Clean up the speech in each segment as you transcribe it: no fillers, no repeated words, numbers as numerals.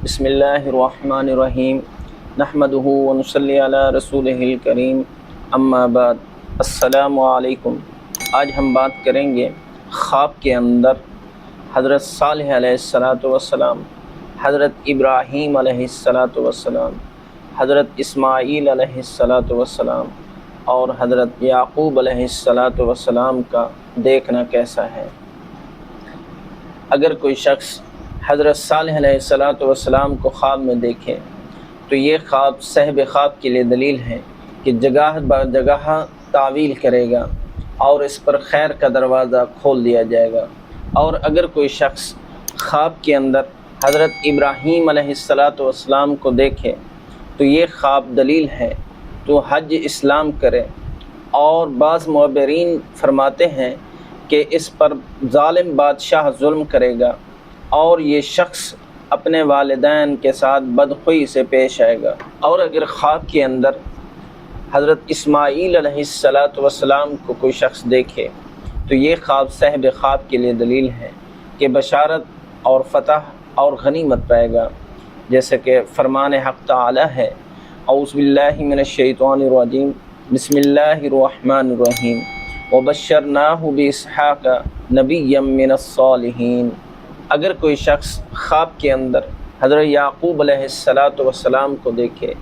بسم اللہ الرحمن الرحیم نحمدہ ونصلی علی رسولہ الکریم اما بعد السلام علیکم۔ آج ہم بات کریں گے خواب کے اندر حضرت صالح علیہ السلام، حضرت ابراہیم علیہ السلام، حضرت اسماعیل علیہ السلام اور حضرت یعقوب علیہ السلام کا دیکھنا کیسا ہے۔ اگر کوئی شخص حضرت صالح علیہ السلام کو خواب میں دیکھے تو یہ خواب صاحب خواب کے لیے دلیل ہے کہ جگہ بہ جگہ تعویل کرے گا اور اس پر خیر کا دروازہ کھول دیا جائے گا۔ اور اگر کوئی شخص خواب کے اندر حضرت ابراہیم علیہ السلام کو دیکھے تو یہ خواب دلیل ہے تو حج اسلام کرے۔ اور بعض معبرین فرماتے ہیں کہ اس پر ظالم بادشاہ ظلم کرے گا اور یہ شخص اپنے والدین کے ساتھ بدخوئی سے پیش آئے گا۔ اور اگر خواب کے اندر حضرت اسماعیل علیہ السلام کو کوئی شخص دیکھے تو یہ خواب صاحب خواب کے لیے دلیل ہے کہ بشارت اور فتح اور غنیمت پائے گا، جیسے کہ فرمان حق تعالی ہے اعوذ باللہ من الشیطان الرجیم بسم اللہ الرحمن الرحیم وبشرناہ باسحاق نبیا من الصالحین۔ اگر کوئی شخص خواب کے اندر حضرت یعقوب علیہ السلام کو دیکھے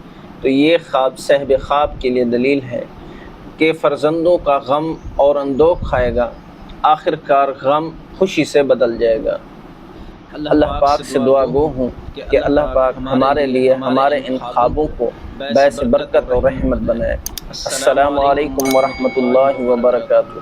تو یہ خواب صاحب خواب کے لیے دلیل ہے کہ فرزندوں کا غم اور اندوہ کھائے گا، آخر کار غم خوشی سے بدل جائے گا۔ اللہ پاک سے دعا گو ہوں کہ اللہ پاک ہمارے لیے ہمارے ان خوابوں کو باعث برکت اور رحمت بنائے۔ السلام علیکم ورحمۃ اللہ وبرکاتہ۔